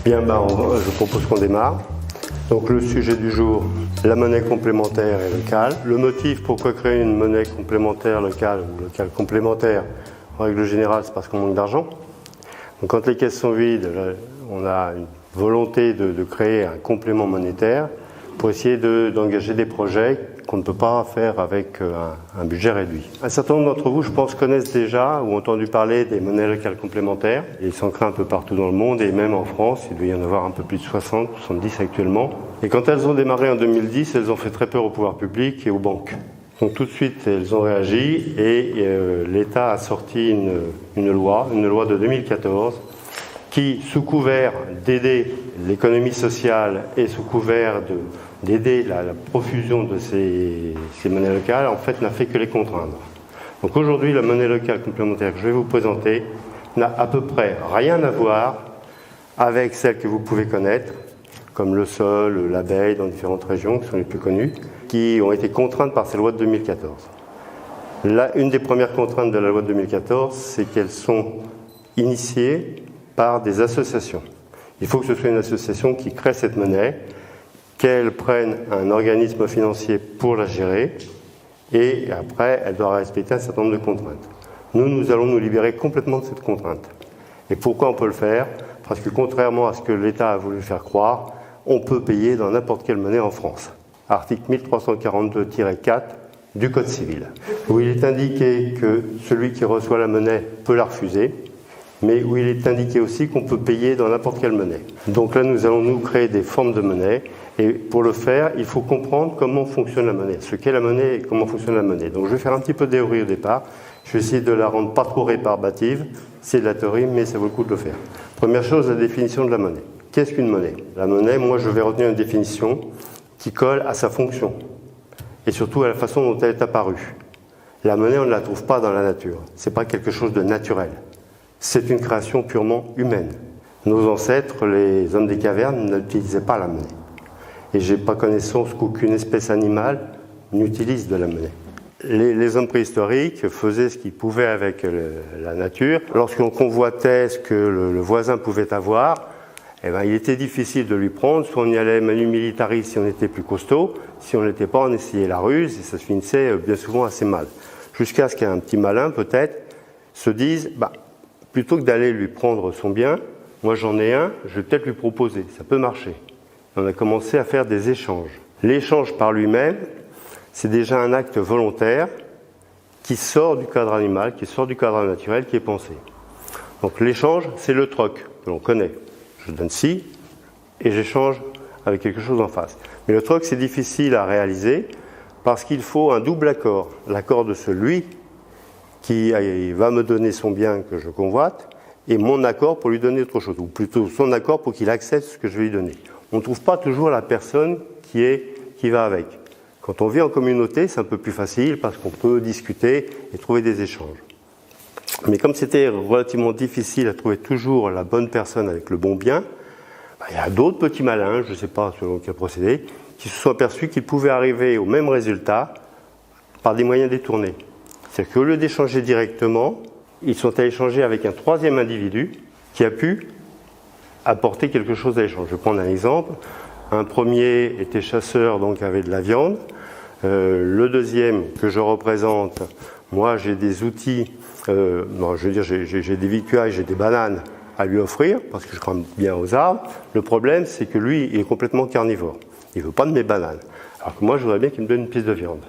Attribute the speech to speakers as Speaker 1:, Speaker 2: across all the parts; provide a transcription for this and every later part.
Speaker 1: Bien, je propose qu'on démarre. Donc le sujet du jour, la monnaie complémentaire et locale. Le motif pourquoi créer une monnaie complémentaire locale ou locale complémentaire, en règle générale, c'est parce qu'on manque d'argent. Donc quand les caisses sont vides, on a une volonté de créer un complément monétaire pour essayer d'engager des projets qu'on ne peut pas faire avec un budget réduit. Un certain nombre d'entre vous, je pense, connaissent déjà ou ont entendu parler des monnaies locales complémentaires. Ils s'en créent un peu partout dans le monde et même en France, il doit y en avoir un peu plus de 60, 70 actuellement. Et quand elles ont démarré en 2010, elles ont fait très peur au pouvoir public et aux banques. Donc tout de suite, elles ont réagi et l'État a sorti une loi de 2014, qui, sous couvert d'aider l'économie sociale et sous couvert d'aider la profusion de ces monnaies locales, en fait, n'a fait que les contraindre. Donc aujourd'hui, la monnaie locale complémentaire que je vais vous présenter n'a à peu près rien à voir avec celle que vous pouvez connaître, comme le sol, l'abeille dans différentes régions qui sont les plus connues, qui ont été contraintes par ces lois de 2014. Là, une des premières contraintes de la loi de 2014, c'est qu'elles sont initiées par des associations. Il faut que ce soit une association qui crée cette monnaie, qu'elle prenne un organisme financier pour la gérer, et après, elle doit respecter un certain nombre de contraintes. Nous allons nous libérer complètement de cette contrainte. Et pourquoi on peut le faire? Parce que contrairement à ce que l'État a voulu faire croire, on peut payer dans n'importe quelle monnaie en France. Article 1342-4 du Code civil, où il est indiqué que celui qui reçoit la monnaie peut la refuser, mais où il est indiqué aussi qu'on peut payer dans n'importe quelle monnaie. Donc là, nous allons nous créer des formes de monnaie, et pour le faire, il faut comprendre comment fonctionne la monnaie, ce qu'est la monnaie et comment fonctionne la monnaie. Donc je vais faire un petit peu de théorie au départ, je vais essayer de la rendre pas trop rébarbative, c'est de la théorie, mais ça vaut le coup de le faire. Première chose, la définition de la monnaie. Qu'est-ce qu'une monnaie? La monnaie, moi je vais retenir une définition qui colle à sa fonction, et surtout à la façon dont elle est apparue. La monnaie, on ne la trouve pas dans la nature, c'est pas quelque chose de naturel. C'est une création purement humaine. Nos ancêtres, les hommes des cavernes, n'utilisaient pas la monnaie. Et je n'ai pas connaissance qu'aucune espèce animale n'utilise de la monnaie. Les hommes préhistoriques faisaient ce qu'ils pouvaient avec la nature. Lorsqu'on convoitait ce que le voisin pouvait avoir, il était difficile de lui prendre. Soit on y allait manu militari si on était plus costaud, si on n'était pas, on essayait la ruse, et ça se finissait bien souvent assez mal. Jusqu'à ce qu'un petit malin, peut-être, se dise plutôt que d'aller lui prendre son bien, moi j'en ai un, je vais peut-être lui proposer, ça peut marcher. On a commencé à faire des échanges. L'échange par lui-même, c'est déjà un acte volontaire qui sort du cadre animal, qui sort du cadre naturel, qui est pensé. Donc l'échange, c'est le troc, que l'on connaît. Je donne ci, et j'échange avec quelque chose en face. Mais le troc, c'est difficile à réaliser, parce qu'il faut un double accord. L'accord de celui qui va me donner son bien que je convoite, et mon accord pour lui donner autre chose, ou plutôt son accord pour qu'il accepte ce que je vais lui donner. On ne trouve pas toujours la personne qui va avec. Quand on vit en communauté, c'est un peu plus facile parce qu'on peut discuter et trouver des échanges. Mais comme c'était relativement difficile à trouver toujours la bonne personne avec le bon bien, il y a d'autres petits malins, je ne sais pas selon quel procédé, qui se sont aperçus qu'ils pouvaient arriver au même résultat par des moyens détournés. C'est-à-dire qu'au lieu d'échanger directement, ils sont allés échanger avec un troisième individu qui a pu apporter quelque chose à l'échange. Je vais prendre un exemple. Un premier était chasseur, donc avait de la viande. Le deuxième que je représente, moi j'ai des outils, j'ai des victuailles, j'ai des bananes à lui offrir, parce que je crois bien aux arbres. Le problème, c'est que lui, il est complètement carnivore. Il ne veut pas de mes bananes. Alors que moi, je voudrais bien qu'il me donne une pièce de viande.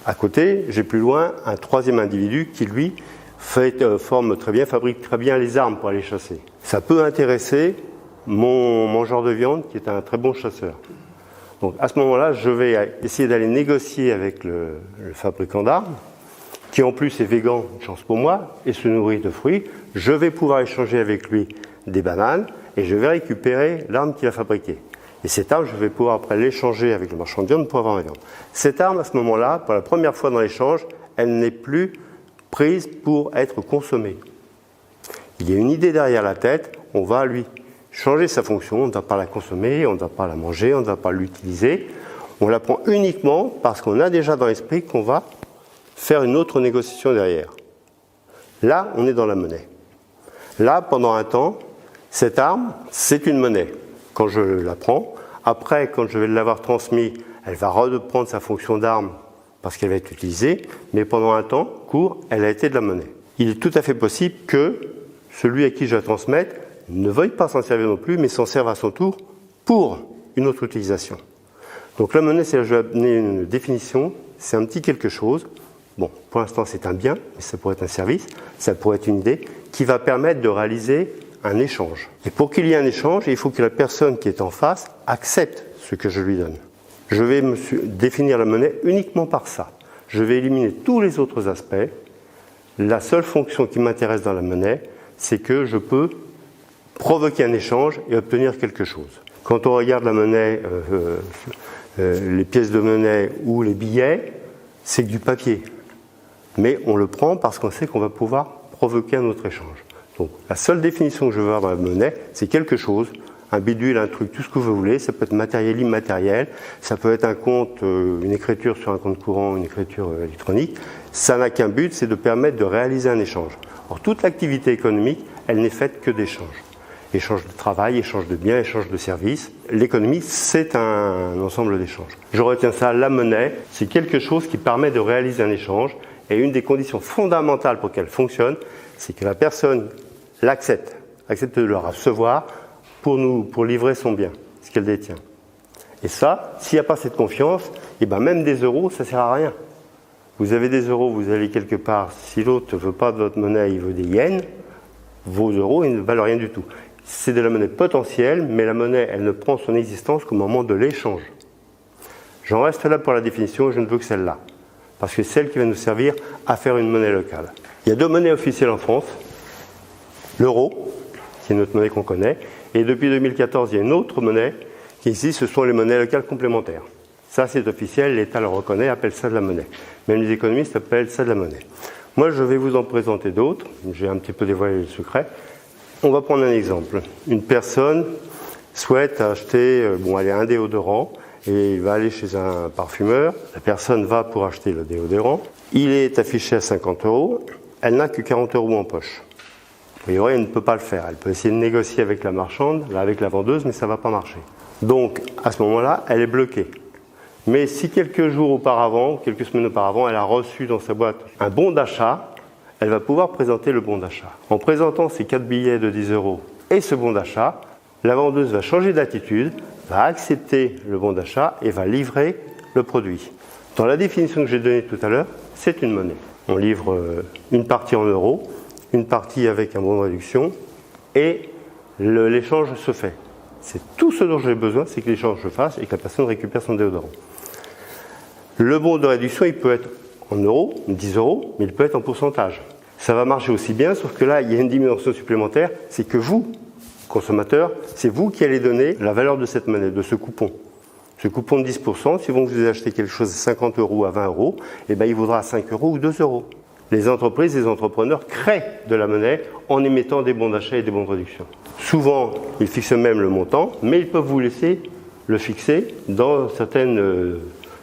Speaker 1: À côté, j'ai plus loin un troisième individu qui, lui, forme très bien, fabrique très bien les armes pour aller chasser. Ça peut intéresser mon mangeur de viande qui est un très bon chasseur. Donc à ce moment-là, je vais essayer d'aller négocier avec le fabricant d'armes, qui en plus est végan, une chance pour moi, et se nourrit de fruits. Je vais pouvoir échanger avec lui des bananes et je vais récupérer l'arme qu'il a fabriquée. Et cette arme, je vais pouvoir après l'échanger avec le marchand de viande pour avoir ma viande. Cette arme, à ce moment-là, pour la première fois dans l'échange, elle n'est plus prise pour être consommée. Il y a une idée derrière la tête, on va lui changer sa fonction, on ne va pas la consommer, on ne va pas la manger, on ne va pas l'utiliser. On la prend uniquement parce qu'on a déjà dans l'esprit qu'on va faire une autre négociation derrière. Là, on est dans la monnaie. Là, pendant un temps, Cette arme, c'est une monnaie. Quand je la prends, après, quand je vais l'avoir transmise, elle va reprendre sa fonction d'arme parce qu'elle va être utilisée, mais pendant un temps court, elle a été de la monnaie. Il est tout à fait possible que celui à qui je la transmette ne veuille pas s'en servir non plus, mais s'en serve à son tour pour une autre utilisation. Donc la monnaie, c'est là je vais donner une définition, c'est un petit quelque chose. Bon, pour l'instant c'est un bien, mais ça pourrait être un service, ça pourrait être une idée, qui va permettre de réaliser un échange. Et pour qu'il y ait un échange, il faut que la personne qui est en face accepte ce que je lui donne. Je vais définir la monnaie uniquement par ça. Je vais éliminer tous les autres aspects. La seule fonction qui m'intéresse dans la monnaie, c'est que je peux provoquer un échange et obtenir quelque chose. Quand on regarde la monnaie, les pièces de monnaie ou les billets, c'est du papier. Mais on le prend parce qu'on sait qu'on va pouvoir provoquer un autre échange. Donc la seule définition que je veux avoir dans la monnaie, c'est quelque chose, un bidule, un truc, tout ce que vous voulez. Ça peut être matériel, immatériel, ça peut être un compte, une écriture sur un compte courant, une écriture électronique. Ça n'a qu'un but, c'est de permettre de réaliser un échange. Or, toute l'activité économique, elle n'est faite que d'échanges. Échange de travail, échange de biens, échange de services. L'économie, c'est un ensemble d'échanges. Je retiens ça, la monnaie, c'est quelque chose qui permet de réaliser un échange. Et une des conditions fondamentales pour qu'elle fonctionne, c'est que la personne l'accepte, accepte de le recevoir pour livrer son bien, ce qu'elle détient. Et ça, s'il n'y a pas cette confiance, et ben même des euros, ça ne sert à rien. Vous avez des euros, vous allez quelque part, si l'autre ne veut pas de votre monnaie, il veut des yens, vos euros, ils ne valent rien du tout. C'est de la monnaie potentielle, mais la monnaie, elle ne prend son existence qu'au moment de l'échange. J'en reste là pour la définition, je ne veux que celle-là. Parce que c'est celle qui va nous servir à faire une monnaie locale. Il y a deux monnaies officielles en France. L'euro, qui est notre monnaie qu'on connaît, et depuis 2014, il y a une autre monnaie qui existe, ce sont les monnaies locales complémentaires. Ça, c'est officiel, l'État le reconnaît, appelle ça de la monnaie. Même les économistes appellent ça de la monnaie. Moi, je vais vous en présenter d'autres. J'ai un petit peu dévoilé le secret. On va prendre un exemple. Une personne souhaite acheter, un déodorant, et il va aller chez un parfumeur. La personne va pour acheter le déodorant. Il est affiché à 50 €. Elle n'a que 40 € en poche. A priori, elle ne peut pas le faire. Elle peut essayer de négocier avec la marchande, avec la vendeuse, mais ça ne va pas marcher. Donc, à ce moment-là, elle est bloquée. Mais si quelques jours auparavant, quelques semaines auparavant, elle a reçu dans sa boîte un bon d'achat, elle va pouvoir présenter le bon d'achat. En présentant ces 4 billets de 10 € et ce bon d'achat, la vendeuse va changer d'attitude, va accepter le bon d'achat et va livrer le produit. Dans la définition que j'ai donnée tout à l'heure, c'est une monnaie. On livre une partie en euros, une partie avec un bon de réduction et l'échange se fait. C'est tout ce dont j'ai besoin, c'est que l'échange se fasse et que la personne récupère son déodorant. Le bon de réduction, il peut être en euros, 10 €, mais il peut être en pourcentage. Ça va marcher aussi bien, sauf que là, il y a une dimension supplémentaire, c'est que vous, consommateur, c'est vous qui allez donner la valeur de cette monnaie, de ce coupon. Ce coupon de 10%, si vous achetez quelque chose de 50 € à 20 €, eh ben, il vaudra 5 € ou 2 €. Les entreprises, les entrepreneurs créent de la monnaie en émettant des bons d'achat et des bons de réduction. Souvent, ils fixent même le montant, mais ils peuvent vous laisser le fixer dans certaines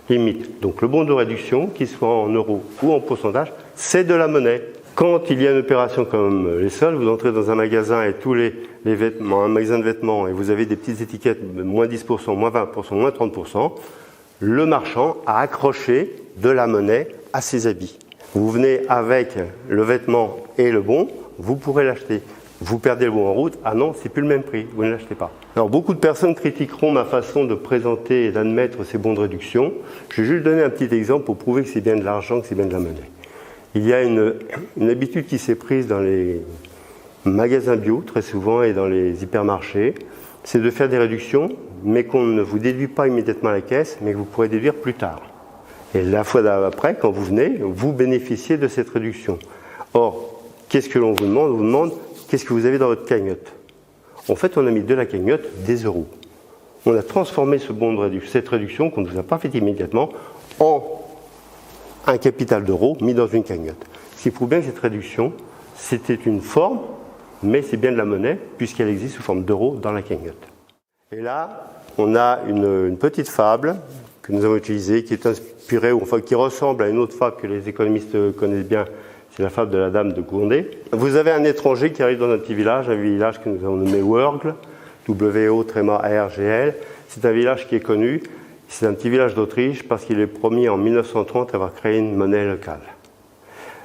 Speaker 1: limites. Donc le bon de réduction, qu'il soit en euros ou en pourcentage, c'est de la monnaie. Quand il y a une opération comme les soldes, vous entrez dans un magasin et tous les vêtements, un magasin de vêtements, et vous avez des petites étiquettes, moins 10%, moins 20%, moins 30%, le marchand a accroché de la monnaie à ses habits. Vous venez avec le vêtement et le bon, vous pourrez l'acheter. Vous perdez le bon en route, ah non, c'est plus le même prix, vous ne l'achetez pas. Alors beaucoup de personnes critiqueront ma façon de présenter et d'admettre ces bons de réduction. Je vais juste donner un petit exemple pour prouver que c'est bien de l'argent, que c'est bien de la monnaie. Il y a une habitude qui s'est prise dans les magasins bio, très souvent, et dans les hypermarchés, c'est de faire des réductions, mais qu'on ne vous déduit pas immédiatement à la caisse, mais que vous pourrez déduire plus tard. Et la fois d'après, quand vous venez, vous bénéficiez de cette réduction. Or, qu'est-ce que l'on vous demande ? On vous demande qu'est-ce que vous avez dans votre cagnotte. En fait, on a mis de la cagnotte des euros. On a transformé cette réduction qu'on ne vous a pas faite immédiatement en un capital d'euros mis dans une cagnotte. Ce qui prouve bien que cette réduction, c'était une forme, mais c'est bien de la monnaie, puisqu'elle existe sous forme d'euros dans la cagnotte. Et là, on a une petite fable que nous avons utilisée, qui est inspirée, ou enfin qui ressemble à une autre fable que les économistes connaissent bien, C'est la fable de la dame de Gournay. Vous avez un étranger qui arrive dans un petit village, un village que nous avons nommé Wörgl, W-O-R-G-L. C'est un village qui est connu. C'est un petit village d'Autriche parce qu'il est le premier en 1930 à avoir créé une monnaie locale.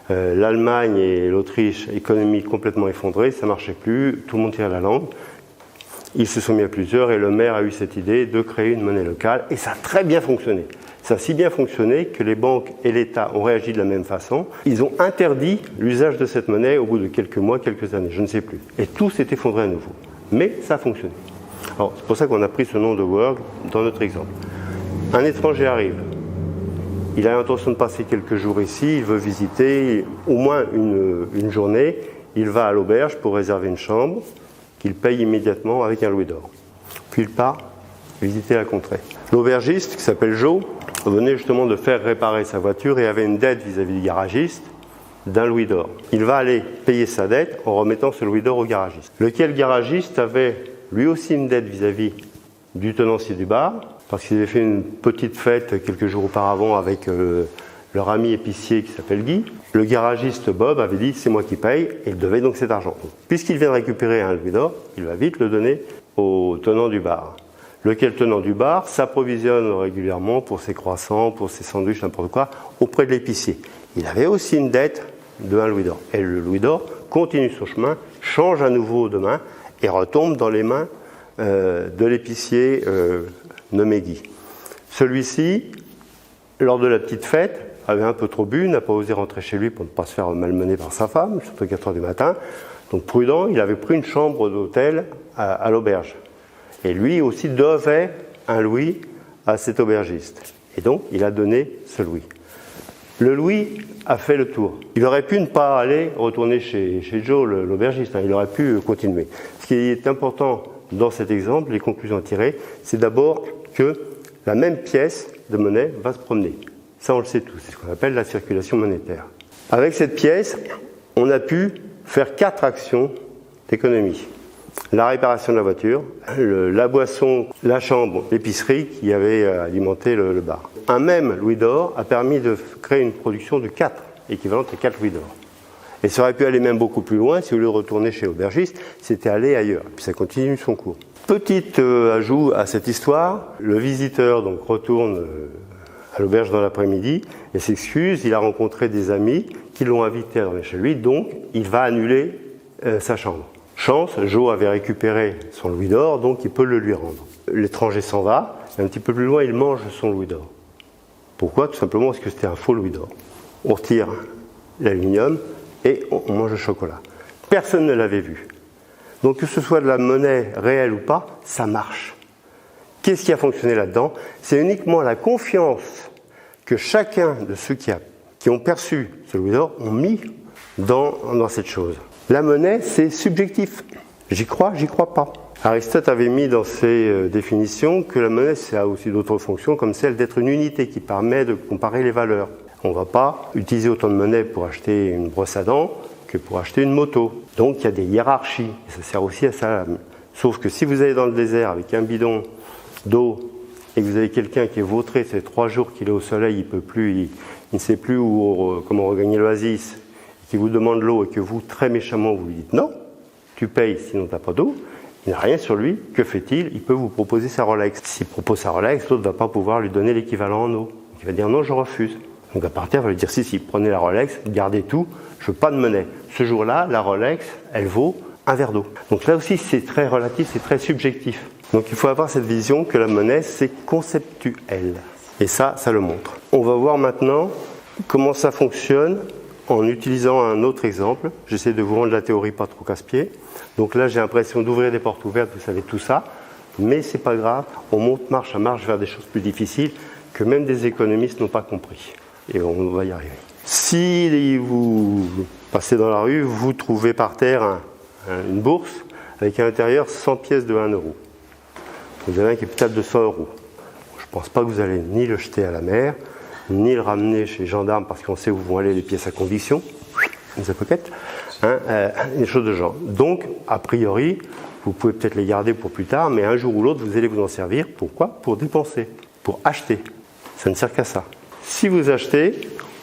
Speaker 1: L'Allemagne et l'Autriche, économie complètement effondrée, ça ne marchait plus, tout le monde tirait la langue. Ils se sont mis à plusieurs et le maire a eu cette idée de créer une monnaie locale et ça a très bien fonctionné. Ça a si bien fonctionné que les banques et l'État ont réagi de la même façon. Ils ont interdit l'usage de cette monnaie au bout de quelques mois, quelques années, je ne sais plus. Et tout s'est effondré à nouveau. Mais ça a fonctionné. Alors, c'est pour ça qu'on a pris ce nom de Wörgl dans notre exemple. Un étranger arrive. Il a l'intention de passer quelques jours ici, il veut visiter au moins une journée. Il va à l'auberge pour réserver une chambre qu'il paye immédiatement avec un louis d'or. Puis il part visiter la contrée. L'aubergiste, qui s'appelle Joe, venait justement de faire réparer sa voiture et avait une dette vis-à-vis du garagiste d'un louis d'or. Il va aller payer sa dette en remettant ce louis d'or au garagiste. Lequel garagiste avait lui aussi une dette vis-à-vis du tenancier du bar, parce qu'ils avaient fait une petite fête quelques jours auparavant avec leur ami épicier qui s'appelle Guy. Le garagiste Bob avait dit « c'est moi qui paye » et il devait donc cet argent. Puisqu'il vient de récupérer un louis d'or, il va vite le donner au tenant du bar. Lequel tenant du bar s'approvisionne régulièrement pour ses croissants, pour ses sandwichs, n'importe quoi, auprès de l'épicier. Il avait aussi une dette de 1 louis d'or. Et le louis d'or continue son chemin, change à nouveau de main et retombe dans les mains de l'épicier nommé Guy. Celui-ci, lors de la petite fête, avait un peu trop bu, n'a pas osé rentrer chez lui pour ne pas se faire malmener par sa femme, surtout à 4 heures du matin. Donc prudent, il avait pris une chambre d'hôtel à l'auberge. Et lui aussi devait un louis à cet aubergiste. Et donc, il a donné ce louis. Le louis a fait le tour. Il aurait pu ne pas aller retourner chez Joe, l'aubergiste. Il aurait pu continuer. Ce qui est important dans cet exemple, les conclusions à tirer, c'est d'abord que la même pièce de monnaie va se promener. Ça, on le sait tous. C'est ce qu'on appelle la circulation monétaire. Avec cette pièce, on a pu faire 4 actions d'économie. La réparation de la voiture, la boisson, la chambre, l'épicerie qui avait alimenté le bar. Un même louis d'or a permis de créer une production de 4, équivalente à 4 louis d'or. Et ça aurait pu aller même beaucoup plus loin si au lieu de retourner chez l'aubergiste, c'était aller ailleurs. Puis ça continue son cours. Petit ajout à cette histoire, le visiteur donc retourne à l'auberge dans l'après-midi et s'excuse, il a rencontré des amis qui l'ont invité à dormir chez lui, donc il va annuler sa chambre. Chance, Joe avait récupéré son louis d'or, donc il peut le lui rendre. L'étranger s'en va, et un petit peu plus loin, il mange son louis d'or. Pourquoi ? Tout simplement parce que c'était un faux louis d'or. On retire l'aluminium et on mange le chocolat. Personne ne l'avait vu. Donc que ce soit de la monnaie réelle ou pas, ça marche. Qu'est-ce qui a fonctionné là-dedans ? C'est uniquement la confiance que chacun de ceux qui ont perçu ce louis d'or ont mis dans cette chose. La monnaie, c'est subjectif. J'y crois pas. Aristote avait mis dans ses définitions que la monnaie, ça a aussi d'autres fonctions, comme celle d'être une unité qui permet de comparer les valeurs. On ne va pas utiliser autant de monnaie pour acheter une brosse à dents que pour acheter une moto. Donc il y a des hiérarchies, et ça sert aussi à ça. Sauf que si vous allez dans le désert avec un bidon d'eau et que vous avez quelqu'un qui est vautré, c'est 3 jours qu'il est au soleil, il peut plus, il ne sait plus comment regagner l'oasis, qui vous demande l'eau et que vous, très méchamment, vous lui dites non, tu payes sinon tu n'as pas d'eau, il n'a rien sur lui, que fait-il ? Il peut vous proposer sa Rolex. S'il propose sa Rolex, l'autre ne va pas pouvoir lui donner l'équivalent en eau. Il va dire non, je refuse. Donc à partir, il va lui dire si, prenez la Rolex, gardez tout, je veux pas de monnaie. Ce jour-là, la Rolex, elle vaut un verre d'eau. Donc là aussi, c'est très relatif, c'est très subjectif. Donc il faut avoir cette vision que la monnaie, c'est conceptuel. Et ça le montre. On va voir maintenant comment ça fonctionne en utilisant un autre exemple. J'essaie de vous rendre la théorie pas trop casse-pied. Donc là, j'ai l'impression d'ouvrir des portes ouvertes, vous savez tout ça. Mais c'est pas grave, on monte marche à marche vers des choses plus difficiles que même des économistes n'ont pas compris. Et on va y arriver. Si vous passez dans la rue, vous trouvez par terre une bourse avec à l'intérieur 100 pièces de 1 euro. Vous avez un capital de 100 euros. Je ne pense pas que vous allez ni le jeter à la mer, ni le ramener chez les gendarmes parce qu'on sait où vont aller les pièces à conviction, les pocket, des choses de genre. Donc, a priori, vous pouvez peut-être les garder pour plus tard, mais un jour ou l'autre, vous allez vous en servir. Pourquoi ? Pour dépenser, pour acheter. Ça ne sert qu'à ça. Si vous achetez,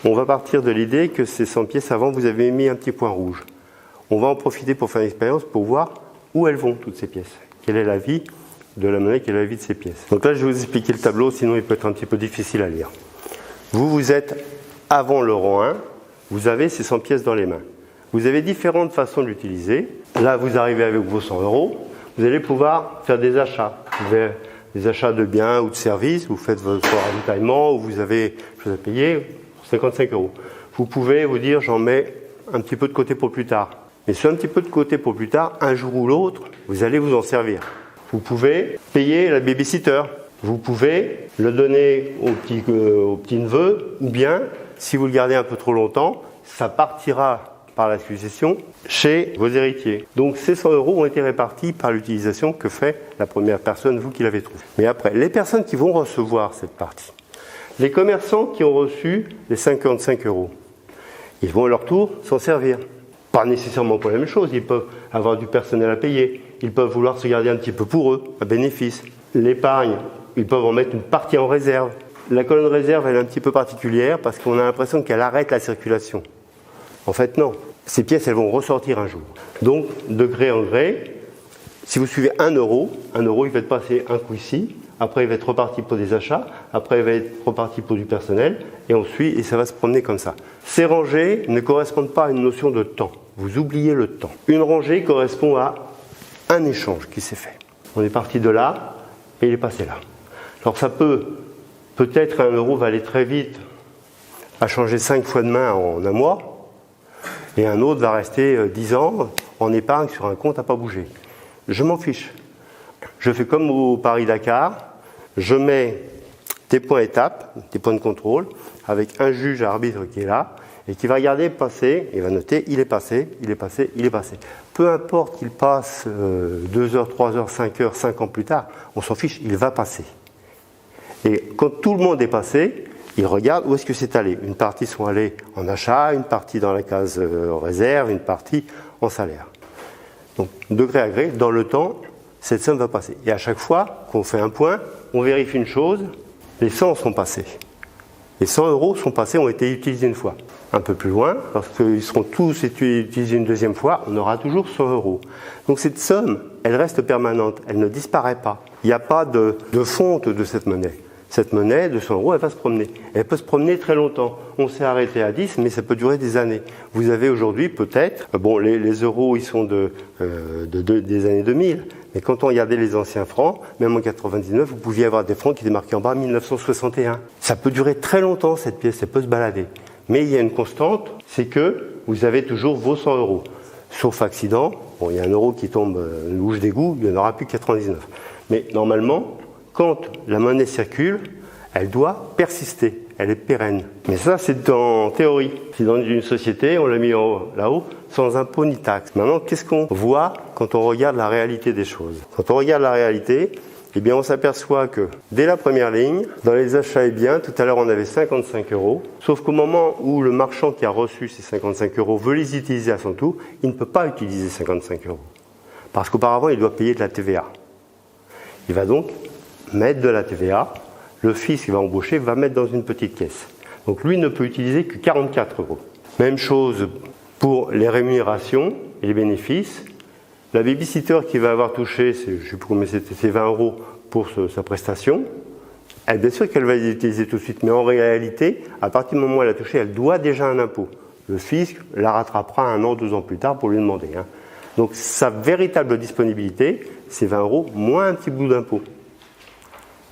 Speaker 1: on va partir de l'idée que ces 100 pièces, avant, vous avez mis un petit point rouge. On va en profiter pour faire une expérience pour voir où elles vont, toutes ces pièces. Quelle est la vie de la monnaie, quelle est la vie de ces pièces. Donc là, je vais vous expliquer le tableau, sinon il peut être un petit peu difficile à lire. Vous êtes avant l'euro 1, vous avez ces 100 pièces dans les mains. Vous avez différentes façons de l'utiliser. Là, vous arrivez avec vos 100 €, vous allez pouvoir faire des achats. Vous avez des achats de biens ou de services, vous faites votre ravitaillement, ou vous avez chose à payer, 55 €. Vous pouvez vous dire, j'en mets un petit peu de côté pour plus tard. Mais ce un petit peu de côté pour plus tard, un jour ou l'autre, vous allez vous en servir. Vous pouvez payer la babysitter. Vous pouvez le donner au petit-neveu, ou bien, si vous le gardez un peu trop longtemps, ça partira par la succession chez vos héritiers. Donc ces 100 € ont été répartis par l'utilisation que fait la première personne, vous qui l'avez trouvé. Mais après, les personnes qui vont recevoir cette partie, les commerçants qui ont reçu les 55 €, ils vont à leur tour s'en servir. Pas nécessairement pour la même chose, ils peuvent avoir du personnel à payer, ils peuvent vouloir se garder un petit peu pour eux, un bénéfice. L'épargne, ils peuvent en mettre une partie en réserve. La colonne réserve, elle est un petit peu particulière parce qu'on a l'impression qu'elle arrête la circulation. En fait, non. Ces pièces, elles vont ressortir un jour. Donc, de gré en gré, si vous suivez 1 €, 1 €, il va être passé un coup ici, après il va être reparti pour des achats, après il va être reparti pour du personnel, et ensuite, et ça va se promener comme ça. Ces rangées ne correspondent pas à une notion de temps. Vous oubliez le temps. Une rangée correspond à un échange qui s'est fait. On est parti de là, et il est passé là. Alors ça peut-être 1 € va aller très vite à changer 5 fois de main en un mois, et un autre va rester 10 ans en épargne sur un compte à pas bouger. Je m'en fiche. Je fais comme au Paris-Dakar, je mets des points étapes, des points de contrôle, avec un juge arbitre qui est là, et qui va regarder passer, et va noter, il est passé, il est passé, il est passé. Peu importe qu'il passe 2 heures, 3 heures, 5 heures, 5 ans plus tard, on s'en fiche, il va passer. Et quand tout le monde est passé, il regarde où est-ce que c'est allé. Une partie sont allées en achat, une partie dans la case réserve, une partie en salaire. Donc, de gré à gré, dans le temps, cette somme va passer. Et à chaque fois qu'on fait un point, on vérifie une chose, les 100 sont passés. Les 100 € sont passés, ont été utilisés une fois. Un peu plus loin, lorsqu'ils seront tous utilisés une deuxième fois, on aura toujours 100 €. Donc cette somme, elle reste permanente, elle ne disparaît pas. Il n'y a pas de fonte de cette monnaie. Cette monnaie de 100 €, elle va se promener. Elle peut se promener très longtemps. On s'est arrêté à 10, mais ça peut durer des années. Vous avez aujourd'hui peut-être, bon, les euros, ils sont des années 2000, mais quand on regardait les anciens francs, même en 99, vous pouviez avoir des francs qui étaient marqués en bas 1961. Ça peut durer très longtemps, cette pièce, elle peut se balader. Mais il y a une constante, c'est que vous avez toujours vos 100 €. Sauf accident, bon, il y a 1 € qui tombe une louche d'égout, il n'y en aura plus que 99. Mais normalement, quand la monnaie circule, elle doit persister, elle est pérenne. Mais ça, c'est en théorie. C'est dans une société, on l'a mis là-haut, sans impôt ni taxe. Maintenant, qu'est-ce qu'on voit quand on regarde la réalité des choses? Quand on regarde la réalité, eh bien, on s'aperçoit que dès la première ligne, dans les achats et biens, tout à l'heure, on avait 55 €, sauf qu'au moment où le marchand qui a reçu ces 55 € veut les utiliser à son tour, il ne peut pas utiliser 55 €. Parce qu'auparavant, il doit payer de la TVA. Il va donc mettre de la TVA, le fils qui va embaucher va mettre dans une petite caisse. Donc lui ne peut utiliser que 44 €. Même chose pour les rémunérations et les bénéfices. La babysitter qui va avoir touché, je ne sais plus combien c'était, c'est 20 € pour sa prestation, elle, bien sûr qu'elle va les utiliser tout de suite, mais en réalité, à partir du moment où elle a touché, elle doit déjà un impôt. Le fisc la rattrapera 1 an, 2 ans plus tard pour lui demander. Donc sa véritable disponibilité, c'est 20 € moins un petit bout d'impôt.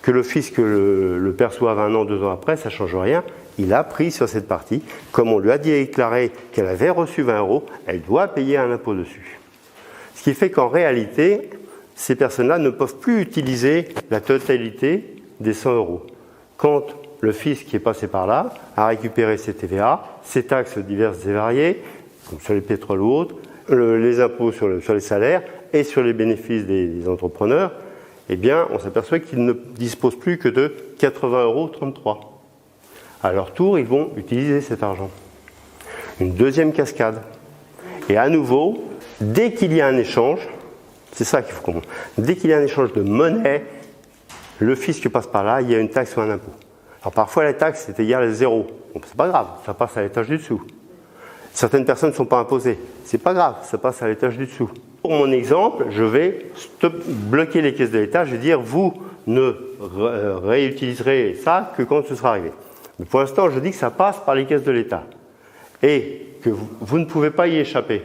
Speaker 1: Que le fisc le perçoive 1 an, 2 ans après, ça ne change rien. Il a pris sur cette partie. Comme on lui a déclaré qu'elle avait reçu 20 €, elle doit payer un impôt dessus. Ce qui fait qu'en réalité, ces personnes-là ne peuvent plus utiliser la totalité des 100 €. Quand le fisc qui est passé par là a récupéré ses TVA, ses taxes diverses et variées, comme sur les pétroles ou autres, les impôts sur les salaires et sur les bénéfices des entrepreneurs, eh bien, on s'aperçoit qu'ils ne disposent plus que de 80,33 €. À leur tour, ils vont utiliser cet argent. Une deuxième cascade. Et à nouveau, dès qu'il y a un échange, c'est ça qu'il faut comprendre, dès qu'il y a un échange de monnaie, le fisc passe par là, il y a une taxe ou un impôt. Alors parfois la taxe est égale à 0. Bon, c'est pas grave, ça passe à l'étage du dessous. Certaines personnes ne sont pas imposées. C'est pas grave, ça passe à l'étage du dessous. Pour mon exemple, je vais bloquer les caisses de l'État. Je vais dire, vous ne réutiliserez ça que quand ce sera arrivé. Mais pour l'instant, je dis que ça passe par les caisses de l'État. Et que vous ne pouvez pas y échapper.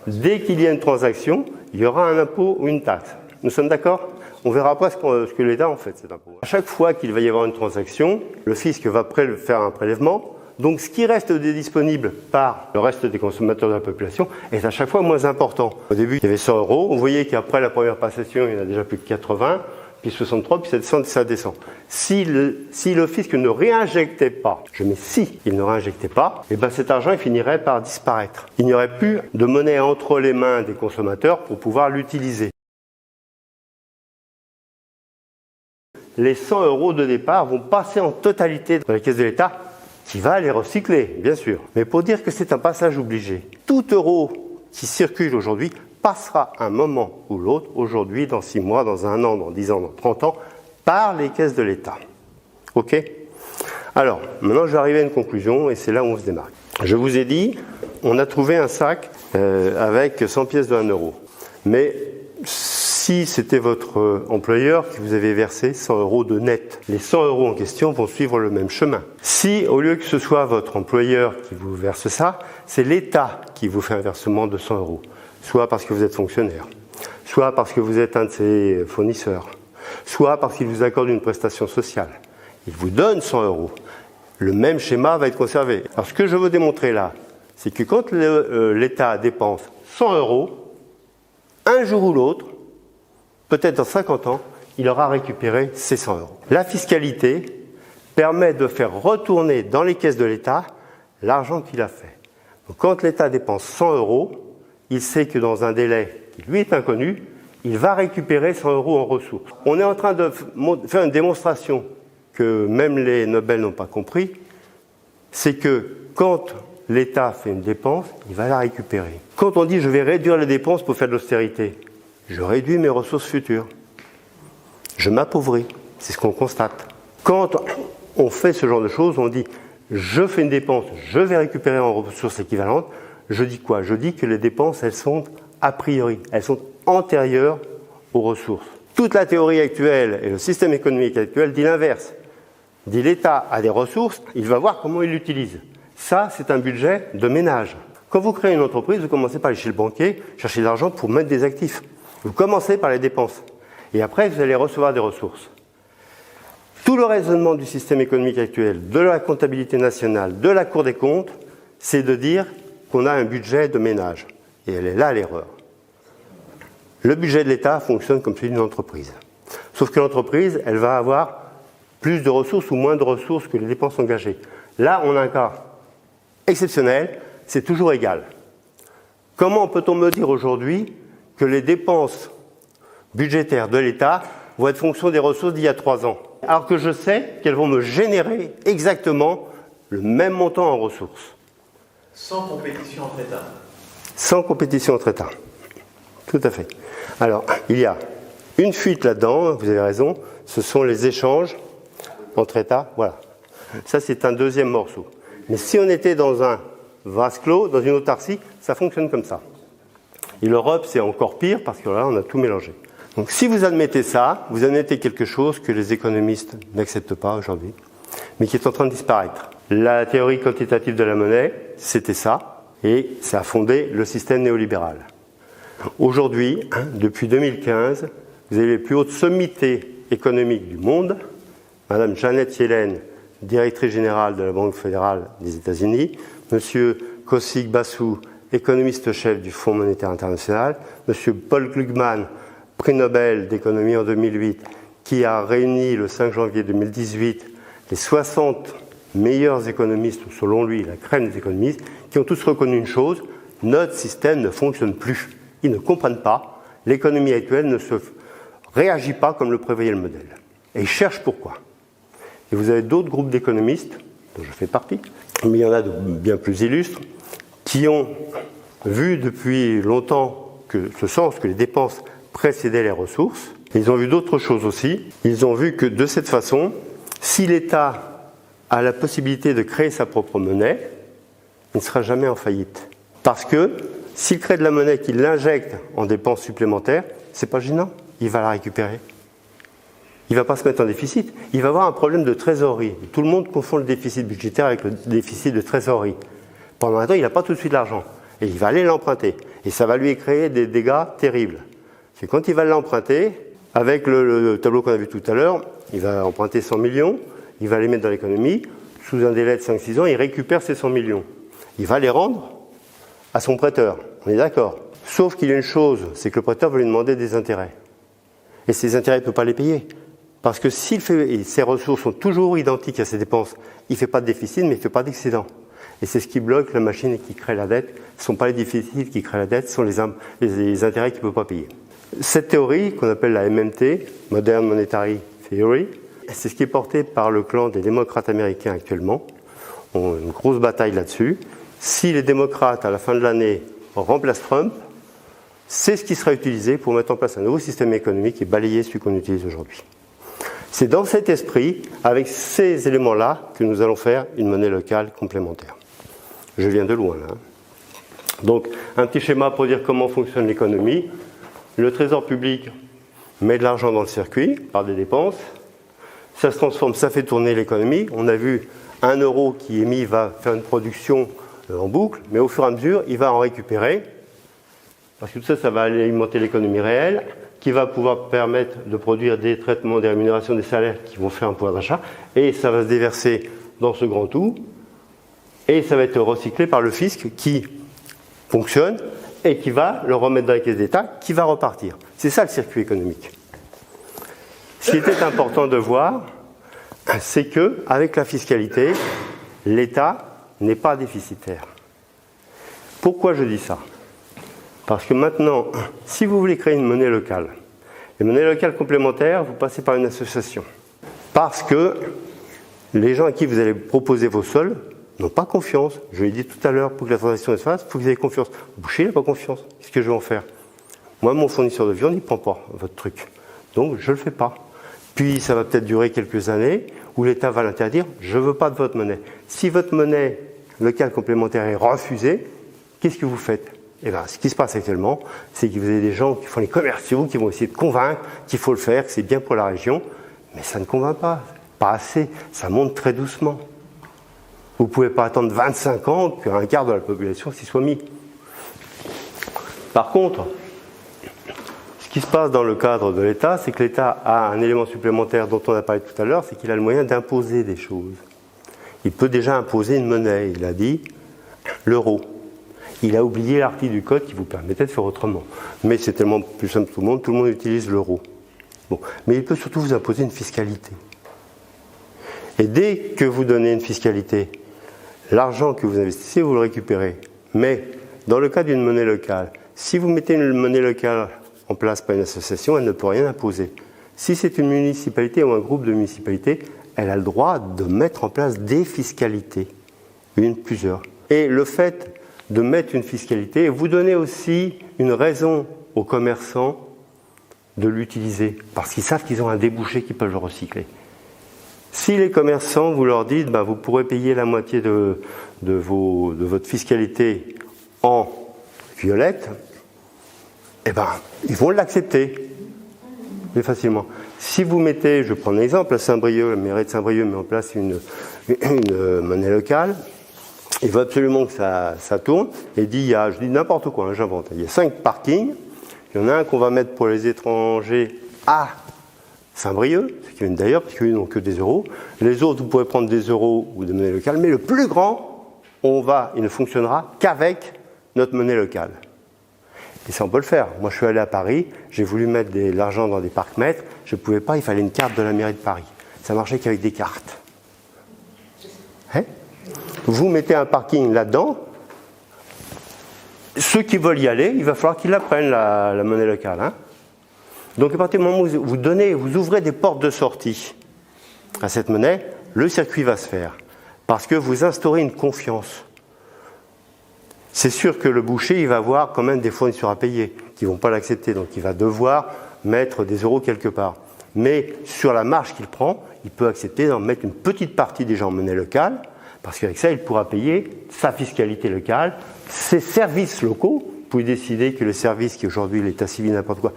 Speaker 1: Dès qu'il y a une transaction, il y aura un impôt ou une taxe. Nous sommes d'accord ? On verra après ce que l'État en fait cet impôt. À chaque fois qu'il va y avoir une transaction, le fisc va faire un prélèvement. Donc ce qui reste disponible par le reste des consommateurs de la population est à chaque fois moins important. Au début, il y avait 100 €. Vous voyez qu'après la première passation, il y en a déjà plus de 80, puis 63, puis ça descend. Si le fisc ne réinjectait pas, je mets si il ne réinjectait pas, et ben cet argent il finirait par disparaître. Il n'y aurait plus de monnaie entre les mains des consommateurs pour pouvoir l'utiliser. Les 100 € de départ vont passer en totalité dans la caisse de l'État, qui va les recycler, bien sûr. Mais pour dire que c'est un passage obligé, tout euro qui circule aujourd'hui passera un moment ou l'autre, aujourd'hui, dans 6 mois, dans 1 an, dans 10 ans, dans 30 ans, par les caisses de l'État. OK ? Alors, maintenant je vais arriver à une conclusion, et c'est là où on se démarque. Je vous ai dit, on a trouvé un sac avec 100 pièces de 1 €. Mais si c'était votre employeur qui vous avait versé 100 € de net, les 100 € en question vont suivre le même chemin. Si, au lieu que ce soit votre employeur qui vous verse ça, c'est l'État qui vous fait un versement de 100 €, soit parce que vous êtes fonctionnaire, soit parce que vous êtes un de ses fournisseurs, soit parce qu'il vous accorde une prestation sociale. Il vous donne 100 €. Le même schéma va être conservé. Alors ce que je veux démontrer là, c'est que quand l'État dépense 100 €, un jour ou l'autre, peut-être dans 50 ans, il aura récupéré ces 100 €. La fiscalité permet de faire retourner dans les caisses de l'État l'argent qu'il a fait. Donc, quand l'État dépense 100 €, il sait que dans un délai qui lui est inconnu, il va récupérer 100 € en ressources. On est en train de faire une démonstration que même les Nobel n'ont pas compris, c'est que quand l'État fait une dépense, il va la récupérer. Quand on dit « je vais réduire les dépenses pour faire de l'austérité », je réduis mes ressources futures. Je m'appauvris. C'est ce qu'on constate. Quand on fait ce genre de choses, on dit « je fais une dépense, je vais récupérer en ressources équivalentes », je dis quoi ? Je dis que les dépenses, elles sont a priori, elles sont antérieures aux ressources. Toute la théorie actuelle et le système économique actuel dit l'inverse. Dit l'État a des ressources, il va voir comment il l'utilise. Ça, c'est un budget de ménage. Quand vous créez une entreprise, vous commencez par aller chez le banquier, chercher de l'argent pour mettre des actifs. Vous commencez par les dépenses. Et après, vous allez recevoir des ressources. Tout le raisonnement du système économique actuel, de la comptabilité nationale, de la Cour des comptes, c'est de dire qu'on a un budget de ménage. Et elle est là l'erreur. Le budget de l'État fonctionne comme celui d'une entreprise. Sauf que l'entreprise, elle va avoir plus de ressources ou moins de ressources que les dépenses engagées. Là, on a un cas exceptionnel, c'est toujours égal. Comment peut-on me dire aujourd'hui que les dépenses budgétaires de l'État vont être fonction des ressources d'il y a 3 ans, alors que je sais qu'elles vont me générer exactement le même montant en ressources.
Speaker 2: Sans compétition entre États.
Speaker 1: Sans compétition entre États. Tout à fait. Alors, il y a une fuite là-dedans, vous avez raison, ce sont les échanges entre États. Voilà. Ça, c'est un deuxième morceau. Mais si on était dans un vase clos, dans une autarcie, ça fonctionne comme ça. Et l'Europe, c'est encore pire parce que là, on a tout mélangé. Donc, si vous admettez ça, vous admettez quelque chose que les économistes n'acceptent pas aujourd'hui, mais qui est en train de disparaître. La théorie quantitative de la monnaie, c'était ça, et ça a fondé le système néolibéral. Aujourd'hui, depuis 2015, vous avez les plus hautes sommités économiques du monde. Madame Janet Yellen, directrice générale de la Banque fédérale des États-Unis, Monsieur Kaushik Basu, économiste-chef du Fonds monétaire international, Monsieur Paul Krugman, prix Nobel d'économie en 2008, qui a réuni le 5 janvier 2018 les 60 meilleurs économistes, ou selon lui la crème des économistes, qui ont tous reconnu une chose, notre système ne fonctionne plus. Ils ne comprennent pas, l'économie actuelle ne se réagit pas comme le prévoyait le modèle. Et ils cherchent pourquoi. Et vous avez d'autres groupes d'économistes, dont je fais partie, mais il y en a de bien plus illustres, qui ont vu depuis longtemps que ce sens que les dépenses précédaient les ressources. Ils ont vu d'autres choses aussi. Ils ont vu que de cette façon, si l'État a la possibilité de créer sa propre monnaie, il ne sera jamais en faillite. Parce que s'il crée de la monnaie, qu'il l'injecte en dépenses supplémentaires, c'est pas gênant, il va la récupérer. Il ne va pas se mettre en déficit, il va avoir un problème de trésorerie. Tout le monde confond le déficit budgétaire avec le déficit de trésorerie. Pendant un temps, il n'a pas tout de suite l'argent. Et il va aller l'emprunter. Et ça va lui créer des dégâts terribles. C'est quand il va l'emprunter, avec le tableau qu'on a vu tout à l'heure, il va emprunter 100 millions, il va les mettre dans l'économie, sous un délai de 5-6 ans, il récupère ces 100 millions. Il va les rendre à son prêteur. On est d'accord. Sauf qu'il y a une chose, c'est que le prêteur va lui demander des intérêts. Et ces intérêts, il ne peut pas les payer. Parce que s'il fait, et ses ressources sont toujours identiques à ses dépenses, il ne fait pas de déficit, mais il ne fait pas d'excédent. Et c'est ce qui bloque la machine et qui crée la dette. Ce ne sont pas les déficits qui créent la dette, ce sont les intérêts qu'il ne peut pas payer. Cette théorie, qu'on appelle la MMT, Modern Monetary Theory, c'est ce qui est porté par le clan des démocrates américains actuellement. On a une grosse bataille là-dessus. Si les démocrates, à la fin de l'année, remplacent Trump, c'est ce qui sera utilisé pour mettre en place un nouveau système économique et balayer celui qu'on utilise aujourd'hui. C'est dans cet esprit, avec ces éléments-là, que nous allons faire une monnaie locale complémentaire. Je viens de loin, là. Donc, un petit schéma pour dire comment fonctionne l'économie. Le trésor public met de l'argent dans le circuit par des dépenses. Ça se transforme, ça fait tourner l'économie. On a vu 1 euro qui est mis va faire une production en boucle, mais au fur et à mesure, il va en récupérer. Parce que tout ça, ça va alimenter l'économie réelle, qui va pouvoir permettre de produire des traitements, des rémunérations, des salaires qui vont faire un pouvoir d'achat, et ça va se déverser dans ce grand tout, et ça va être recyclé par le fisc qui fonctionne, et qui va le remettre dans la caisse d'État, qui va repartir. C'est ça le circuit économique. Ce qui était important de voir, c'est qu'avec la fiscalité, l'État n'est pas déficitaire. Pourquoi je dis ça ? Parce que maintenant, si vous voulez créer une monnaie locale, les monnaies locales complémentaires, vous passez par une association. Parce que les gens à qui vous allez proposer vos sols n'ont pas confiance. Je l'ai dit tout à l'heure, pour que la transaction se fasse, il faut que vous ayez confiance. Le boucher n'a pas confiance. Qu'est-ce que je vais en faire ? Moi, mon fournisseur de viande, il ne prend pas votre truc. Donc, je ne le fais pas. Puis, ça va peut-être durer quelques années où l'État va l'interdire. Je ne veux pas de votre monnaie. Si votre monnaie locale complémentaire est refusée, qu'est-ce que vous faites ? Eh bien, ce qui se passe actuellement, c'est que vous avez des gens qui font les commerciaux, qui vont essayer de convaincre qu'il faut le faire, que c'est bien pour la région, mais ça ne convainc pas assez, ça monte très doucement. Vous ne pouvez pas attendre 25 ans qu'un quart de la population s'y soit mis. Par contre, ce qui se passe dans le cadre de l'État, c'est que l'État a un élément supplémentaire dont on a parlé tout à l'heure, c'est qu'il a le moyen d'imposer des choses. Il peut déjà imposer une monnaie, il a dit l'euro. Il a oublié l'article du code qui vous permettait de faire autrement. Mais c'est tellement plus simple pour tout le monde utilise l'euro. Bon. Mais il peut surtout vous imposer une fiscalité. Et dès que vous donnez une fiscalité, l'argent que vous investissez, vous le récupérez. Mais dans le cas d'une monnaie locale, si vous mettez une monnaie locale en place par une association, elle ne peut rien imposer. Si c'est une municipalité ou un groupe de municipalités, elle a le droit de mettre en place des fiscalités. Plusieurs. Et le fait de mettre une fiscalité, vous donnez aussi une raison aux commerçants de l'utiliser, parce qu'ils savent qu'ils ont un débouché qu'ils peuvent le recycler. Si les commerçants, vous leur dites, vous pourrez payer la moitié de votre fiscalité en violette, ils vont l'accepter plus facilement. Si vous mettez, je prends un exemple, à Saint-Brieuc, la mairie de Saint-Brieuc met en place une monnaie locale, il veut absolument que ça tourne, et je dis n'importe quoi, j'invente. Il y a 5 parkings, il y en a un qu'on va mettre pour les étrangers à Saint-Brieuc, ce qui est d'ailleurs, parce qu'ils n'ont que des euros. Les autres, vous pouvez prendre des euros ou des monnaies locales, mais le plus grand, il ne fonctionnera qu'avec notre monnaie locale. Et ça, on peut le faire. Moi, je suis allé à Paris, j'ai voulu mettre de l'argent dans des parcs-mètres, je ne pouvais pas, il fallait une carte de la mairie de Paris. Ça marchait qu'avec des cartes. Vous mettez un parking là-dedans, ceux qui veulent y aller, il va falloir qu'ils apprennent la monnaie locale. Donc à partir du moment où vous ouvrez des portes de sortie à cette monnaie, le circuit va se faire. Parce que vous instaurez une confiance. C'est sûr que le boucher, il va avoir quand même des fournisseurs à payer qui ne vont pas l'accepter. Donc il va devoir mettre des euros quelque part. Mais sur la marge qu'il prend, il peut accepter d'en mettre une petite partie déjà en monnaie locale, parce qu'avec ça, il pourra payer sa fiscalité locale, ses services locaux. Vous pouvez décider que le service qui aujourd'hui l'état civil, n'importe quoi,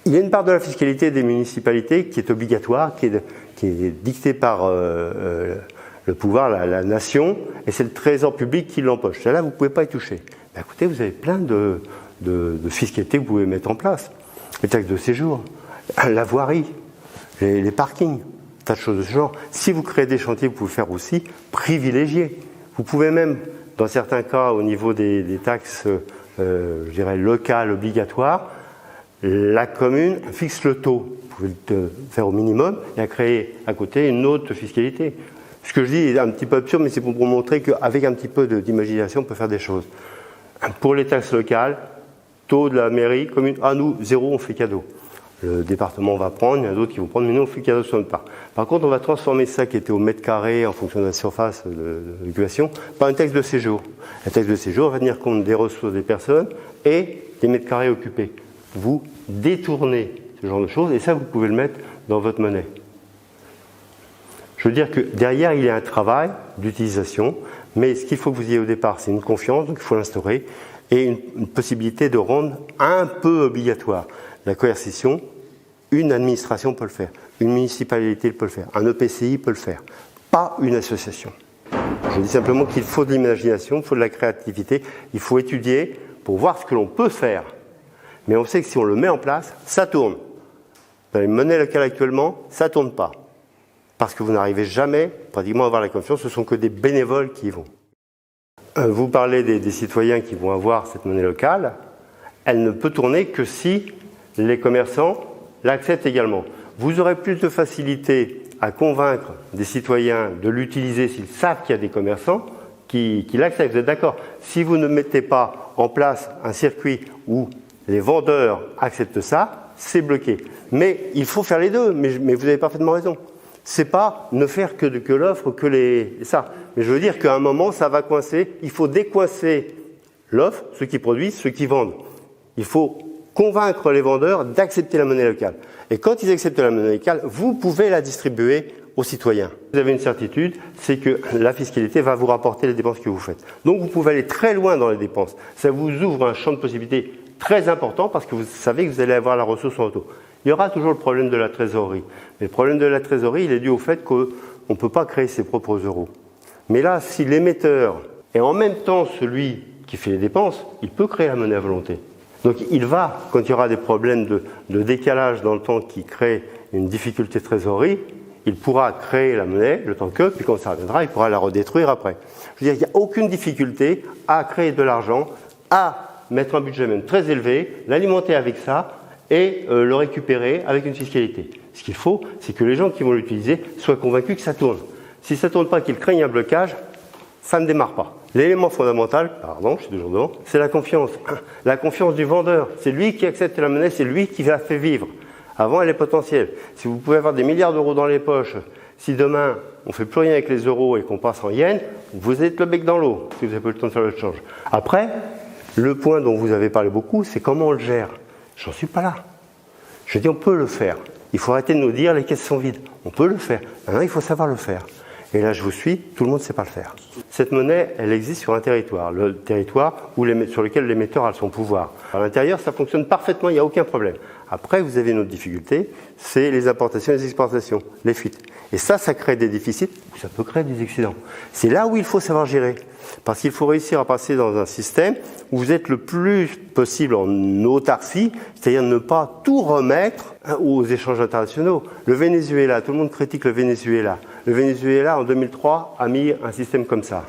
Speaker 1: il y a une part de la fiscalité des municipalités qui est obligatoire, qui est dictée par le pouvoir, la nation, et c'est le trésor public qui l'empoche. Celle-là, vous ne pouvez pas y toucher. Ben, écoutez, vous avez plein de fiscalité que vous pouvez mettre en place. Les taxes de séjour, la voirie, les parkings, tas de choses de ce genre. Si vous créez des chantiers, vous pouvez faire aussi privilégier. Vous pouvez même, dans certains cas, au niveau des taxes, je dirais, locales, obligatoires, la commune fixe le taux. Vous pouvez le faire au minimum et à créer à côté une autre fiscalité. Ce que je dis est un petit peu absurde, mais c'est pour vous montrer qu'avec un petit peu d'imagination, on peut faire des choses. Pour les taxes locales, taux de la mairie, commune, nous, 0, on fait cadeau. Le département va prendre, il y en a d'autres qui vont prendre, mais nous, on fait cadeau sur notre part. Par contre, on va transformer ça qui était au mètre carré en fonction de la surface d'occupation par une taxe de séjour. La taxe de séjour va tenir compte des ressources des personnes et des mètres carrés occupés. Vous détournez ce genre de choses et ça, vous pouvez le mettre dans votre monnaie. Je veux dire que derrière, il y a un travail d'utilisation, mais ce qu'il faut que vous ayez au départ, c'est une confiance, donc il faut l'instaurer, et une possibilité de rendre un peu obligatoire. La coercition, une administration peut le faire, une municipalité peut le faire, un EPCI peut le faire, pas une association. Je dis simplement qu'il faut de l'imagination, il faut de la créativité, il faut étudier pour voir ce que l'on peut faire. Mais on sait que si on le met en place, ça tourne. Dans les monnaies locales actuellement, ça ne tourne pas. Parce que vous n'arrivez jamais pratiquement à avoir la confiance, ce ne sont que des bénévoles qui y vont. Vous parlez des citoyens qui vont avoir cette monnaie locale, elle ne peut tourner que si les commerçants l'acceptent également. Vous aurez plus de facilité à convaincre des citoyens de l'utiliser s'ils savent qu'il y a des commerçants qui l'acceptent. Vous êtes d'accord? Si vous ne mettez pas en place un circuit où les vendeurs acceptent ça, c'est bloqué. Mais il faut faire les deux, mais vous avez parfaitement raison. C'est pas ne faire que l'offre, ça. Mais je veux dire qu'à un moment, ça va coincer. Il faut décoincer l'offre, ceux qui produisent, ceux qui vendent. Il faut convaincre les vendeurs d'accepter la monnaie locale. Et quand ils acceptent la monnaie locale, vous pouvez la distribuer aux citoyens. Vous avez une certitude, c'est que la fiscalité va vous rapporter les dépenses que vous faites. Donc vous pouvez aller très loin dans les dépenses. Ça vous ouvre un champ de possibilités très important parce que vous savez que vous allez avoir la ressource en retour. Il y aura toujours le problème de la trésorerie. Mais le problème de la trésorerie, il est dû au fait qu'on ne peut pas créer ses propres euros. Mais là, si l'émetteur est en même temps celui qui fait les dépenses, il peut créer la monnaie à volonté. Donc il va, quand il y aura des problèmes de décalage dans le temps qui créent une difficulté de trésorerie, il pourra créer la monnaie le temps que, puis quand ça reviendra, il pourra la redétruire après. Je veux dire, il n'y a aucune difficulté à créer de l'argent, à mettre un budget même très élevé, l'alimenter avec ça et le récupérer avec une fiscalité. Ce qu'il faut, c'est que les gens qui vont l'utiliser soient convaincus que ça tourne. Si ça ne tourne pas, qu'ils craignent un blocage, ça ne démarre pas. L'élément fondamental, je suis toujours devant, c'est la confiance. La confiance du vendeur. C'est lui qui accepte la monnaie, c'est lui qui la fait vivre. Avant, elle est potentielle. Si vous pouvez avoir des milliards d'euros dans les poches, si demain, on ne fait plus rien avec les euros et qu'on passe en yens, vous êtes le bec dans l'eau, si vous n'avez pas eu le temps de faire le change. Après, le point dont vous avez parlé beaucoup, c'est comment on le gère. J'en suis pas là. Je dis, on peut le faire. Il faut arrêter de nous dire, les caisses sont vides. On peut le faire. Maintenant, il faut savoir le faire. Et là, je vous suis, tout le monde ne sait pas le faire. Cette monnaie, elle existe sur un territoire, le territoire sur lequel l'émetteur a son pouvoir. À l'intérieur, ça fonctionne parfaitement, il n'y a aucun problème. Après, vous avez une autre difficulté, c'est les importations et les exportations, les fuites. Et ça crée des déficits, ou ça peut créer des excédents. C'est là où il faut savoir gérer. Parce qu'il faut réussir à passer dans un système où vous êtes le plus possible en autarcie, c'est-à-dire ne pas tout remettre aux échanges internationaux. Le Venezuela, tout le monde critique le Venezuela. Le Venezuela, en 2003, a mis un système comme ça.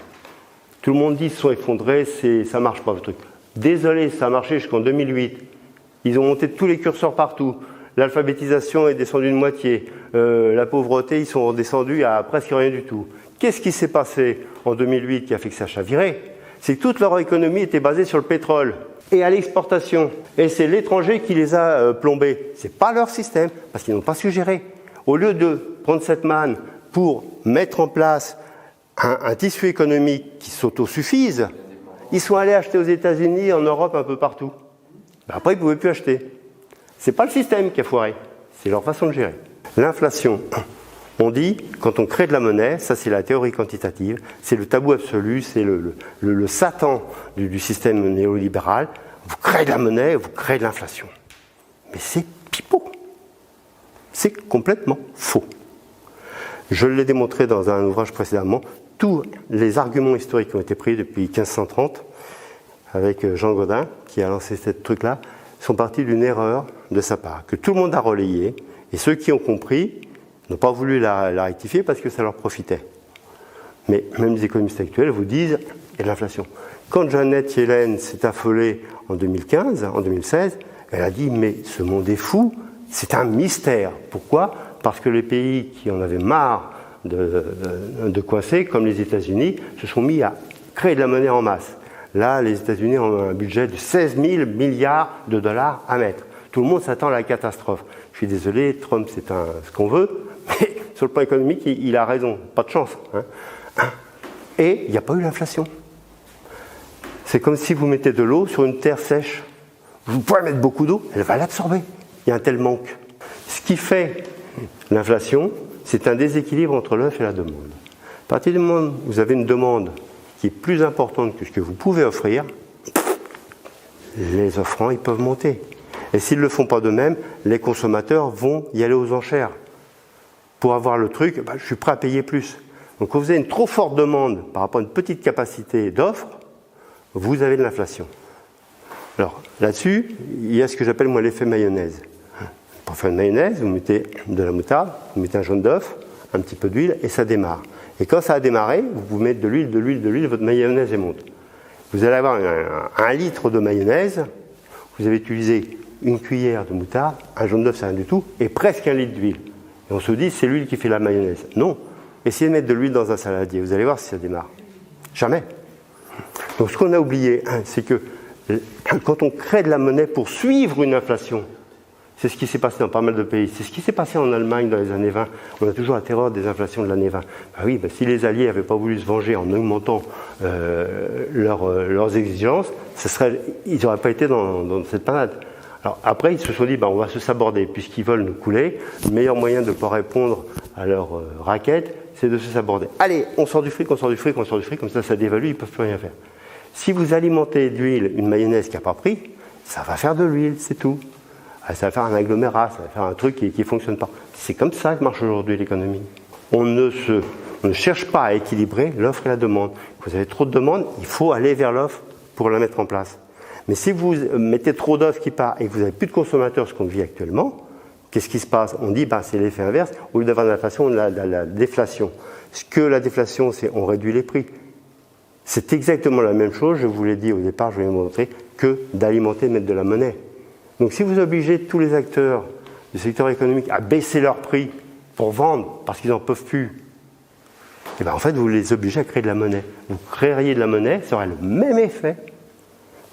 Speaker 1: Tout le monde dit qu'ils sont effondrés, ça ne marche pas, votre truc. Désolé, ça a marché jusqu'en 2008. Ils ont monté tous les curseurs partout. L'alphabétisation est descendue de moitié. La pauvreté, ils sont redescendus à presque rien du tout. Qu'est-ce qui s'est passé en 2008 qui a fait que ça a chaviré? C'est que toute leur économie était basée sur le pétrole et à l'exportation. Et c'est l'étranger qui les a plombés. Ce n'est pas leur système, parce qu'ils n'ont pas su gérer. Au lieu de prendre cette manne pour mettre en place un tissu économique qui s'autosuffise, ils sont allés acheter aux États-Unis, en Europe, un peu partout. Après, ils ne pouvaient plus acheter. Ce n'est pas le système qui a foiré, C'est leur façon de gérer. L'inflation, on dit, quand on crée de la monnaie, ça c'est la théorie quantitative, c'est le tabou absolu, c'est le Satan du système néolibéral. Vous créez de la monnaie, vous créez de l'inflation. Mais c'est pipeau. C'est complètement faux. Je l'ai démontré dans un ouvrage précédemment, tous les arguments historiques qui ont été pris depuis 1530, avec Jean Godin, qui a lancé ce truc-là, sont partis d'une erreur de sa part, que tout le monde a relayé, et ceux qui ont compris n'ont pas voulu la rectifier parce que ça leur profitait. Mais même les économistes actuels vous disent, il y a de l'inflation. Quand Janet Yellen s'est affolée en 2015, en 2016, elle a dit, mais ce monde est fou, c'est un mystère. Pourquoi ? Parce que les pays qui en avaient marre de coincer, comme les États-Unis, se sont mis à créer de la monnaie en masse. Là, les États-Unis ont un budget de 16 000 milliards de dollars à mettre. Tout le monde s'attend à la catastrophe. Je suis désolé, Trump, c'est ce qu'on veut, mais sur le plan économique, il a raison. Pas de chance. Et il n'y a pas eu l'inflation. C'est comme si vous mettez de l'eau sur une terre sèche. Vous pouvez mettre beaucoup d'eau, elle va l'absorber. Il y a un tel manque. Ce qui fait l'inflation, c'est un déséquilibre entre l'offre et la demande. À partir du moment où vous avez une demande qui est plus importante que ce que vous pouvez offrir, les offrants, ils peuvent monter. Et s'ils ne le font pas d'eux-mêmes, les consommateurs vont y aller aux enchères. Pour avoir le truc, je suis prêt à payer plus. Donc quand vous avez une trop forte demande par rapport à une petite capacité d'offre, vous avez de l'inflation. Alors là-dessus, il y a ce que j'appelle moi l'effet mayonnaise. Pour faire une mayonnaise, vous mettez de la moutarde, vous mettez un jaune d'œuf, un petit peu d'huile et ça démarre. Et quand ça a démarré, vous pouvez mettre de l'huile, votre mayonnaise est monte. Vous allez avoir un litre de mayonnaise, vous avez utilisé une cuillère de moutarde, un jaune d'œuf c'est rien du tout, et presque un litre d'huile. Et on se dit c'est l'huile qui fait la mayonnaise. Non, essayez de mettre de l'huile dans un saladier, vous allez voir si ça démarre. Jamais. Donc ce qu'on a oublié, c'est que quand on crée de la monnaie pour suivre une inflation, c'est ce qui s'est passé dans pas mal de pays. C'est ce qui s'est passé en Allemagne dans les années 20. On a toujours la terreur des inflations de l'année 20. Si les Alliés n'avaient pas voulu se venger en augmentant leurs exigences, ils n'auraient pas été dans cette panade. Alors après, ils se sont dit, on va se saborder. Puisqu'ils veulent nous couler, le meilleur moyen de ne pas répondre à leur raquette, c'est de se saborder. Allez, on sort du fric, comme ça dévalue, ils ne peuvent plus rien faire. Si vous alimentez d'huile une mayonnaise qui n'a pas pris, ça va faire de l'huile, c'est tout. Ça va faire un agglomérat, ça va faire un truc qui ne fonctionne pas. C'est comme ça que marche aujourd'hui l'économie. On ne cherche pas à équilibrer l'offre et la demande. Vous avez trop de demandes, il faut aller vers l'offre pour la mettre en place. Mais si vous mettez trop d'offres qui part et que vous n'avez plus de consommateurs, ce qu'on vit actuellement, qu'est-ce qui se passe ? On dit c'est l'effet inverse. Au lieu d'avoir de l'inflation, on a la déflation. Ce que la déflation, c'est on réduit les prix. C'est exactement la même chose, je vous l'ai dit au départ, je vais vous montrer, que d'alimenter, mettre de la monnaie. Donc si vous obligez tous les acteurs du secteur économique à baisser leurs prix pour vendre parce qu'ils n'en peuvent plus, en fait vous les obligez à créer de la monnaie. Vous créeriez de la monnaie, ça aurait le même effet.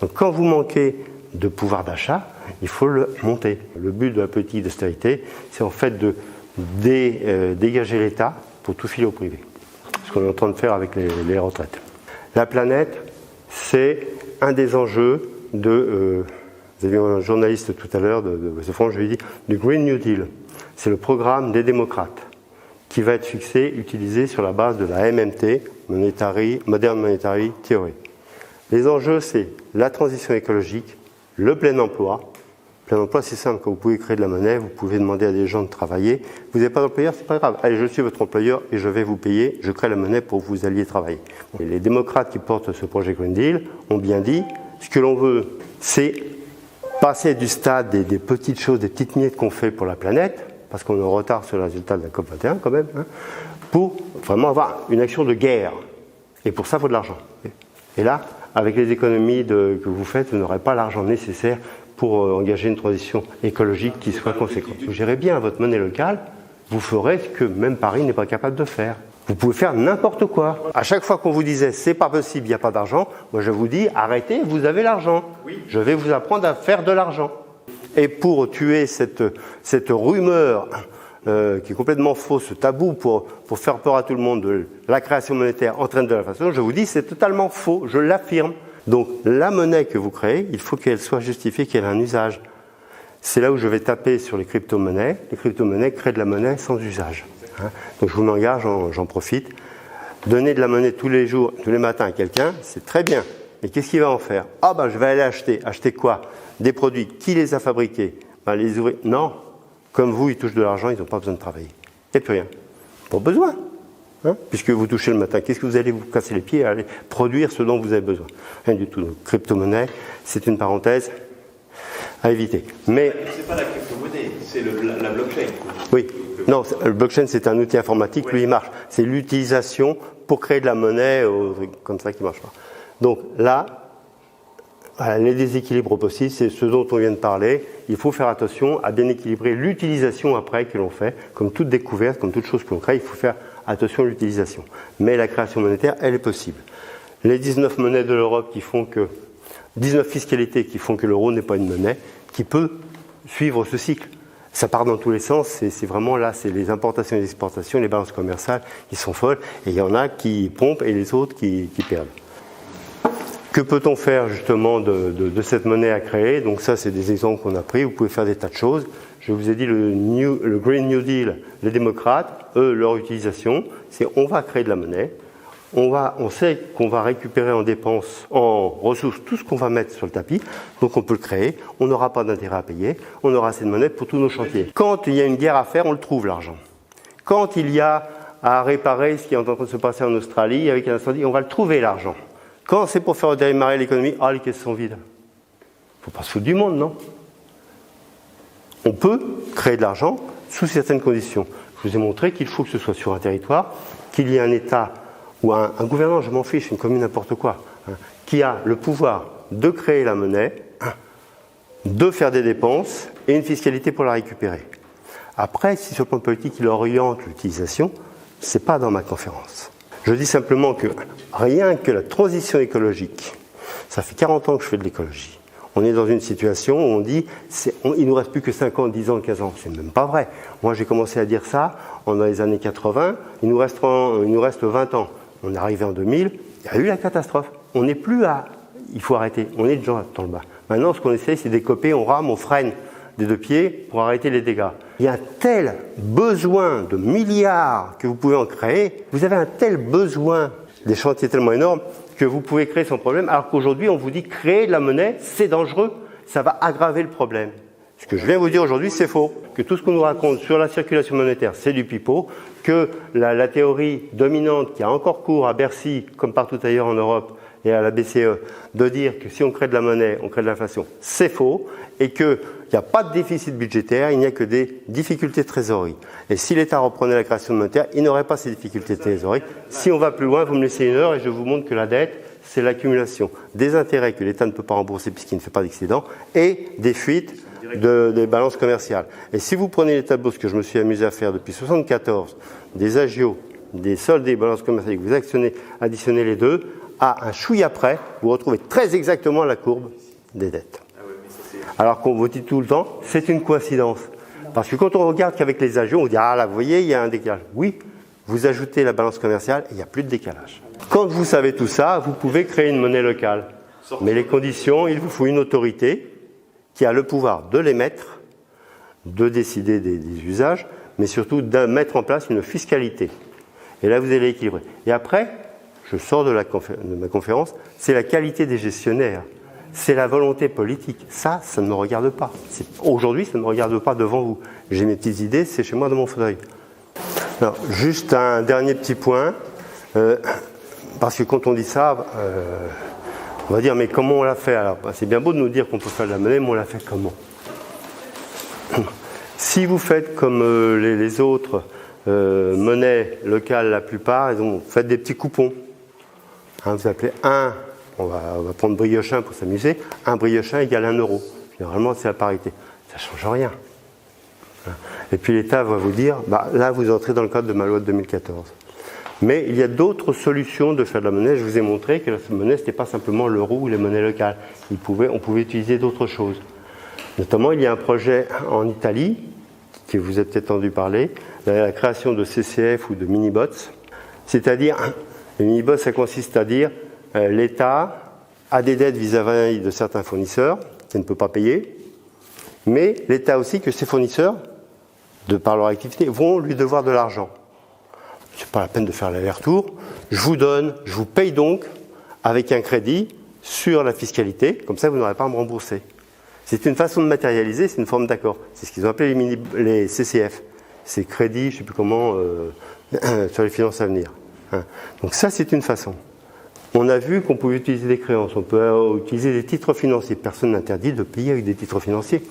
Speaker 1: Donc quand vous manquez de pouvoir d'achat, il faut le monter. Le but de la politique d'austérité, c'est en fait de dégager l'État pour tout filer au privé. Ce qu'on est en train de faire avec les retraites. La planète, c'est un des enjeux de... vous avez un journaliste tout à l'heure de France, je lui ai dit, du Green New Deal. C'est le programme des démocrates qui va être fixé, utilisé sur la base de la MMT, Modern Monetary Theory. Les enjeux, c'est la transition écologique, le plein emploi. Le plein emploi, c'est simple, quand vous pouvez créer de la monnaie, vous pouvez demander à des gens de travailler. Vous n'avez pas d'employeur, c'est pas grave. Allez, je suis votre employeur et je vais vous payer, je crée la monnaie pour que vous alliez travailler. Et les démocrates qui portent ce projet Green Deal ont bien dit, ce que l'on veut, c'est passer du stade des petites choses, des petites miettes qu'on fait pour la planète, parce qu'on est en retard sur le résultat de la COP21 quand même, pour vraiment avoir une action de guerre. Et pour ça, il faut de l'argent. Et là, avec les économies que vous faites, vous n'aurez pas l'argent nécessaire pour engager une transition écologique qui soit conséquente. Vous gérez bien votre monnaie locale, vous ferez ce que même Paris n'est pas capable de faire. Vous pouvez faire n'importe quoi. À chaque fois qu'on vous disait c'est pas possible, il n'y a pas d'argent, moi je vous dis arrêtez, vous avez l'argent. Oui. Je vais vous apprendre à faire de l'argent. Et pour tuer cette rumeur qui est complètement fausse, ce tabou pour faire peur à tout le monde de la création monétaire entraîne de l'inflation, je vous dis c'est totalement faux, je l'affirme. Donc la monnaie que vous créez, il faut qu'elle soit justifiée, qu'elle ait un usage. c'est là où je vais taper sur les crypto-monnaies. Les crypto-monnaies créent de la monnaie sans usage. Donc je vous m'engage, j'en profite. Donner de la monnaie tous les jours, tous les matins à quelqu'un, c'est très bien. Mais qu'est-ce qu'il va en faire? Je vais aller acheter. Acheter quoi? Des produits. Qui les a fabriqués? Les ouvriers. Non. Comme vous, ils touchent de l'argent, ils n'ont pas besoin de travailler. Il n'y a plus rien. Pas besoin. Puisque vous touchez le matin, qu'est-ce que vous allez vous casser les pieds à aller produire ce dont vous avez besoin? Rien du tout. Donc, crypto-monnaie, c'est une parenthèse à éviter. Mais
Speaker 2: c'est pas la crypto-monnaie, c'est la blockchain.
Speaker 1: Oui. Non, le blockchain, c'est un outil informatique, lui, il marche. C'est l'utilisation pour créer de la monnaie, comme ça, qui marche pas. Donc là, les déséquilibres possibles, c'est ce dont on vient de parler. Il faut faire attention à bien équilibrer l'utilisation après que l'on fait. Comme toute découverte, comme toute chose que l'on crée, il faut faire attention à l'utilisation. Mais la création monétaire, elle est possible. Les 19 monnaies de l'Europe 19 fiscalités qui font que l'euro n'est pas une monnaie, qui peut suivre ce cycle. Ça part dans tous les sens, c'est vraiment là, c'est les importations et les exportations, les balances commerciales qui sont folles, et il y en a qui pompent et les autres qui perdent. Que peut-on faire justement de cette monnaie à créer? Donc ça, c'est des exemples qu'on a pris, vous pouvez faire des tas de choses. Je vous ai dit le Green New Deal, les démocrates, eux, leur utilisation, c'est on va créer de la monnaie, on sait qu'on va récupérer en dépenses, en ressources, tout ce qu'on va mettre sur le tapis, donc on peut le créer, on n'aura pas d'intérêt à payer, on aura assez de monnaie pour tous nos chantiers. Quand il y a une guerre à faire, on le trouve l'argent. Quand il y a à réparer ce qui est en train de se passer en Australie avec un incendie, on va le trouver l'argent. Quand c'est pour faire démarrer l'économie, les caisses sont vides. Il ne faut pas se foutre du monde, non? On peut créer de l'argent sous certaines conditions. Je vous ai montré qu'il faut que ce soit sur un territoire, qu'il y ait un État ou un gouvernement, je m'en fiche, une commune, n'importe quoi, qui a le pouvoir de créer la monnaie, de faire des dépenses et une fiscalité pour la récupérer. Après, si sur le plan politique, il oriente l'utilisation, ce n'est pas dans ma conférence. Je dis simplement que rien que la transition écologique, ça fait 40 ans que je fais de l'écologie. On est dans une situation où on dit il ne nous reste plus que 5 ans, 10 ans, 15 ans. C'est même pas vrai. Moi, j'ai commencé à dire ça dans les années 80. Il nous reste 20 ans. On est arrivé en 2000. Il y a eu la catastrophe. On n'est plus à... Il faut arrêter. On est déjà dans le bas. Maintenant, ce qu'on essaie, c'est d'écoper. On rame, on freine des deux pieds pour arrêter les dégâts. Il y a un tel besoin de milliards que vous pouvez en créer. Vous avez un tel besoin, des chantiers tellement énormes, que vous pouvez créer sans problème, alors qu'aujourd'hui, on vous dit créer de la monnaie, c'est dangereux, ça va aggraver le problème. Ce que je viens vous dire aujourd'hui, c'est faux. Que tout ce qu'on nous raconte sur la circulation monétaire, c'est du pipeau, que la théorie dominante qui a encore cours à Bercy, comme partout ailleurs en Europe, et à la BCE, de dire que si on crée de la monnaie, on crée de l'inflation, c'est faux, et qu'il n'y a pas de déficit budgétaire, il n'y a que des difficultés de trésorerie. Et si l'État reprenait la création monétaire, il n'aurait pas ces difficultés de trésorerie. Si on va plus loin, vous me laissez une heure et je vous montre que la dette, c'est l'accumulation des intérêts que l'État ne peut pas rembourser puisqu'il ne fait pas d'excédent, et des fuites des balances commerciales. Et si vous prenez les tableaux, ce que je me suis amusé à faire depuis 1974, des agios, des soldes des balances commerciales, vous additionnez les deux, à un chouïa près, vous retrouvez très exactement la courbe des dettes. Alors qu'on vous dit tout le temps, c'est une coïncidence. Parce que quand on regarde qu'avec les agios, on dit « Ah là, vous voyez, il y a un décalage. » Oui, vous ajoutez la balance commerciale et il n'y a plus de décalage. Quand vous savez tout ça, vous pouvez créer une monnaie locale. Mais les conditions, il vous faut une autorité qui a le pouvoir de l'émettre, de décider des usages, mais surtout de mettre en place une fiscalité. Et là, vous allez équilibrer. Et après, je sors de ma conférence, c'est la qualité des gestionnaires. C'est la volonté politique. Ça ne me regarde pas. Aujourd'hui, ça ne me regarde pas devant vous. J'ai mes petites idées, c'est chez moi dans mon fauteuil. Alors, juste un dernier petit point, parce que quand on dit ça, on va dire, mais comment on l'a fait? Alors, c'est bien beau de nous dire qu'on peut faire de la monnaie, mais on l'a fait comment? Si vous faites comme les autres monnaies locales, la plupart, vous faites des petits coupons. Vous appelez on va prendre briochin pour s'amuser, un briochin égale 1 euro. Généralement, c'est la parité. Ça ne change rien. Et puis l'État va vous dire, là, vous entrez dans le cadre de ma loi de 2014. Mais il y a d'autres solutions de faire de la monnaie. Je vous ai montré que la monnaie, ce n'était pas simplement l'euro ou les monnaies locales. On pouvait utiliser d'autres choses. Notamment, il y a un projet en Italie, que vous avez peut-être entendu parler, la création de CCF ou de mini-bots. C'est-à-dire, les mini-bots, ça consiste à dire, l'État a des dettes vis-à-vis de certains fournisseurs qu'il ne peut pas payer. Mais l'État aussi que ses fournisseurs, de par leur activité, vont lui devoir de l'argent. C'est pas la peine de faire l'aller-retour. Je vous paye donc avec un crédit sur la fiscalité, comme ça vous n'aurez pas à me rembourser. C'est une façon de matérialiser, c'est une forme d'accord. C'est ce qu'ils ont appelé les CCF. C'est crédit, je ne sais plus comment, sur les finances à venir. Donc ça, c'est une façon. On a vu qu'on pouvait utiliser des créances, on peut utiliser des titres financiers. Personne n'interdit de payer avec des titres financiers.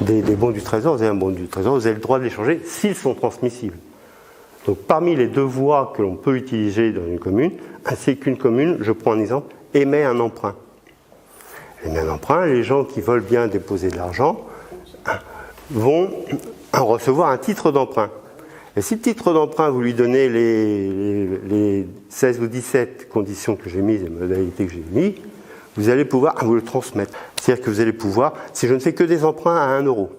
Speaker 1: Des bons du Trésor, vous avez un bon du Trésor, vous avez le droit de l'échanger s'ils sont transmissibles. Donc parmi les deux voies que l'on peut utiliser dans une commune, c'est qu'une commune, je prends un exemple, émet un emprunt. Émet un emprunt, les gens qui veulent bien déposer de l'argent vont recevoir un titre d'emprunt. Et si le titre d'emprunt, vous lui donnez les 16 ou 17 conditions que j'ai mises, les modalités que j'ai mises, vous allez pouvoir vous le transmettre. C'est-à-dire que vous allez pouvoir, si je ne fais que des emprunts à 1 euro,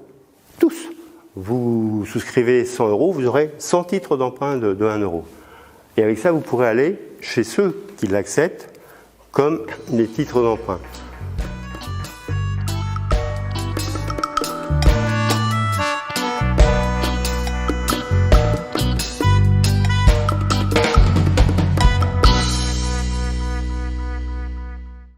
Speaker 1: tous, vous souscrivez 100 euros, vous aurez 100 titres d'emprunt de 1 euro. Et avec ça, vous pourrez aller chez ceux qui l'acceptent comme des titres d'emprunt.